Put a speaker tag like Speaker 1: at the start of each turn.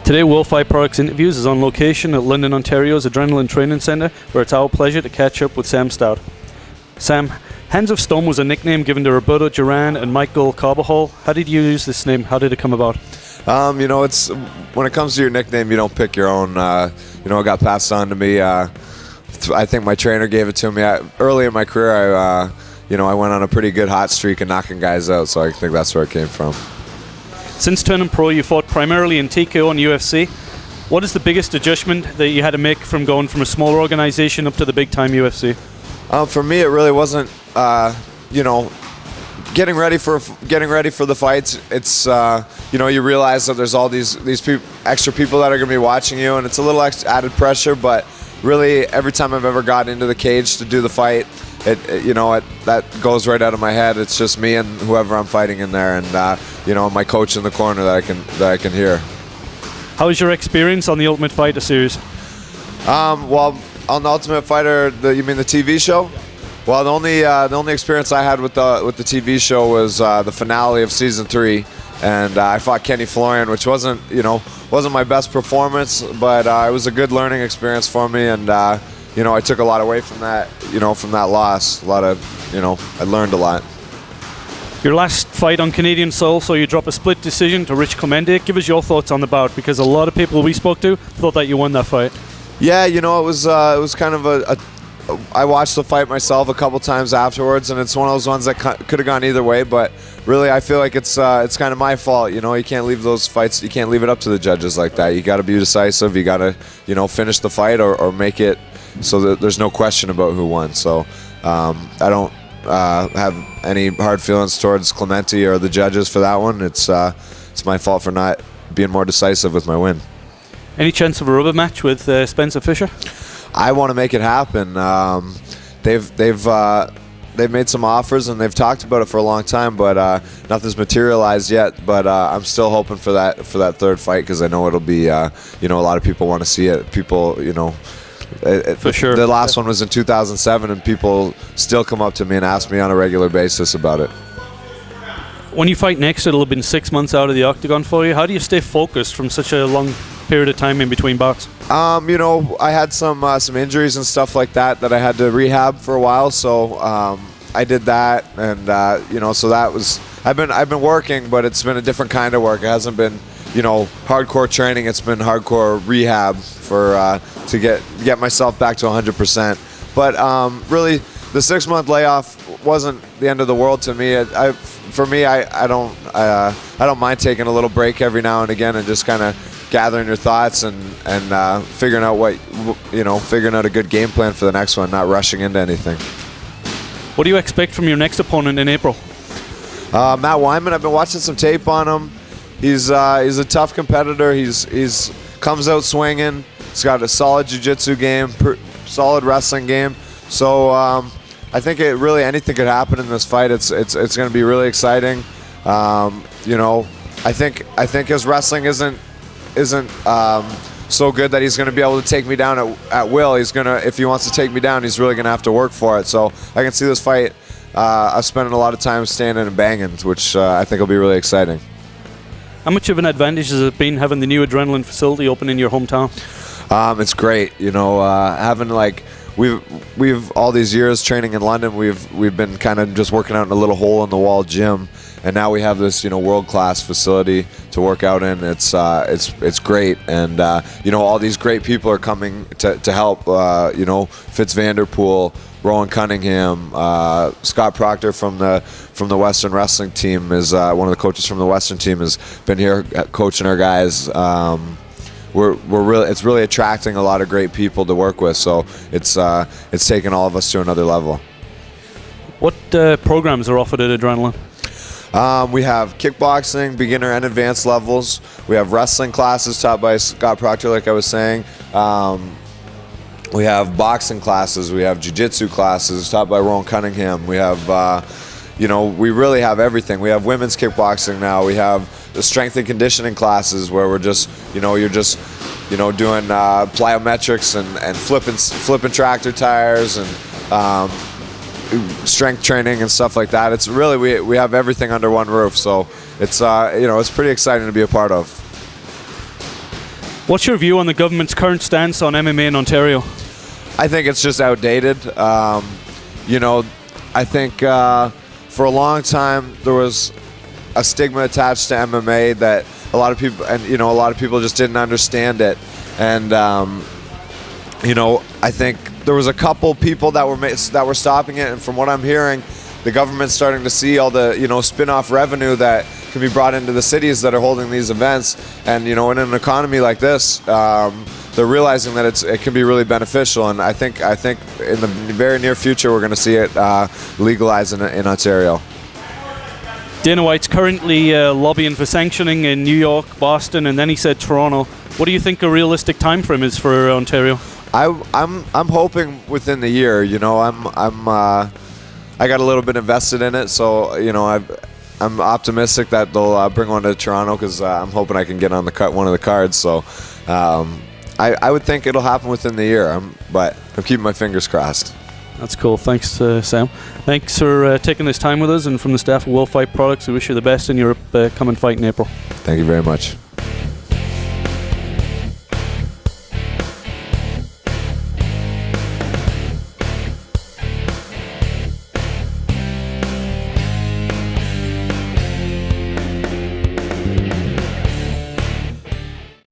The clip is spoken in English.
Speaker 1: Today, World Fight Products Interviews is on location at London, Ontario's Adrenaline Training Centre, where it's our pleasure to catch up with Sam Stout. Sam, Hands of Stone was a nickname given to Roberto Duran and Michael Carbajal. How did you use this name? How did it come about?
Speaker 2: It's when it comes to your nickname, you don't pick your own. It got passed on to me. I think my trainer gave it to me. Early in my career, I went on a pretty good hot streak of knocking guys out, so I think that's where it came from.
Speaker 1: Since turning pro, you fought primarily in TKO and UFC. What is the biggest adjustment that you had to make from going from a smaller organization up to the big-time UFC?
Speaker 2: For me, it really wasn't, getting ready for the fights. It's, you realize that there's all these extra people that are going to be watching you, and it's a little added pressure. But really, every time I've ever gotten into the cage to do the fight, that goes right out of my head. It's just me and whoever I'm fighting in there, and my coach in the corner that I can hear.
Speaker 1: How was your experience on the Ultimate Fighter series?
Speaker 2: Well, on the Ultimate Fighter, you mean the TV show? Well, the only experience I had with the TV show was the finale of season 3, and I fought Kenny Florian, which wasn't my best performance, but it was a good learning experience for me, and I took a lot away from that, from that loss. I learned a lot.
Speaker 1: Your last fight on Canadian soil, so you drop a split decision to Rich Clemente. Give us your thoughts on the bout, because a lot of people we spoke to thought that you won that fight.
Speaker 2: Yeah, it was kind of I watched the fight myself a couple times afterwards, and it's one of those ones that could have gone either way. But really, I feel like it's kind of my fault. You can't leave those fights. You can't leave it up to the judges like that. You got to be decisive. You got to finish the fight or make it so that there's no question about who won. So I don't have any hard feelings towards Clemente or the judges for that one. It's my fault for not being more decisive with my win.
Speaker 1: Any chance of a rubber match with Spencer Fisher?
Speaker 2: I want to make it happen. They've made some offers and they've talked about it for a long time, but nothing's materialized yet. But I'm still hoping for that third fight, because I know it'll be a lot of people want to see it. People, for sure. The last one was in 2007, and people still come up to me and ask me on a regular basis about it.
Speaker 1: When you fight next, it'll have been 6 months out of the octagon for you. How do you stay focused from such a long period of time in between bouts?
Speaker 2: I had some injuries and stuff like that I had to rehab for a while, so I did that, and so that was. I've been working, but it's been a different kind of work. It hasn't been hardcore training. It's been hardcore rehab to get myself back to 100%. But really, the 6-month layoff wasn't the end of the world to me. For me, I don't mind taking a little break every now and again and just kind of gathering your thoughts and figuring out figuring out a good game plan for the next one, not rushing into anything.
Speaker 1: What do you expect from your next opponent in April?
Speaker 2: Matt Wyman. I've been watching some tape on him. He's a tough competitor. He's comes out swinging. He's got a solid jiu-jitsu game, solid wrestling game. So I think anything could happen in this fight. It's going to be really exciting. I think his wrestling isn't so good that he's going to be able to take me down at will. If he wants to take me down, he's really going to have to work for it. So I can see this fight. I'm spending a lot of time standing and banging, which I think will be really exciting.
Speaker 1: How much of an advantage has it been having the new Adrenaline facility open in your hometown?
Speaker 2: It's great. Having we've all these years training in London, we've been kind of just working out in a little hole in the wall gym, and now we have this
Speaker 3: world-class facility to work out in. It's great, and all these great people are coming to help. Fitz Vanderpool, Rowan Cunningham, Scott Proctor from the Western Wrestling team is one of the coaches from the Western team, has been here coaching our guys. It's really attracting a lot of great people to work with, so it's taken all of us to another level.
Speaker 1: What programs are offered at Adrenaline?
Speaker 3: We have kickboxing, beginner and advanced levels. We have wrestling classes taught by Scott Proctor, like I was saying. We have boxing classes. We have jiu-jitsu classes taught by Rowan Cunningham. We have, we really have everything. We have women's kickboxing now. We have the strength and conditioning classes where we're just, you're just, doing plyometrics and flipping tractor tires and strength training and stuff like that. It's really, we have everything under one roof. So it's, it's pretty exciting to be a part of.
Speaker 1: What's your view on the government's current stance on MMA in Ontario?
Speaker 2: I think it's just outdated. You know, I think for a long time there was a stigma attached to MMA that a lot of people just didn't understand it. And you know, I think there was a couple people that were stopping it, and from what I'm hearing, the government's starting to see all the, you know, spin-off revenue that can be brought into the cities that are holding these events. And, you know, in an economy like this, they're realizing that it can be really beneficial. And I think in the very near future, we're going to see it legalized in Ontario.
Speaker 1: Dana White's currently lobbying for sanctioning in New York, Boston, and then he said Toronto. What do you think a realistic time frame is for Ontario?
Speaker 2: I'm hoping within the year. You know, I got a little bit invested in it, so you know I'm optimistic that they'll bring one to Toronto, because I'm hoping I can get on one of the cards. So I would think it'll happen within the year, but I'm keeping my fingers crossed.
Speaker 1: That's cool. Thanks, Sam. Thanks for taking this time with us, and from the staff of Will Fight Products, we wish you the best in your upcoming fight in April.
Speaker 2: Thank you very much.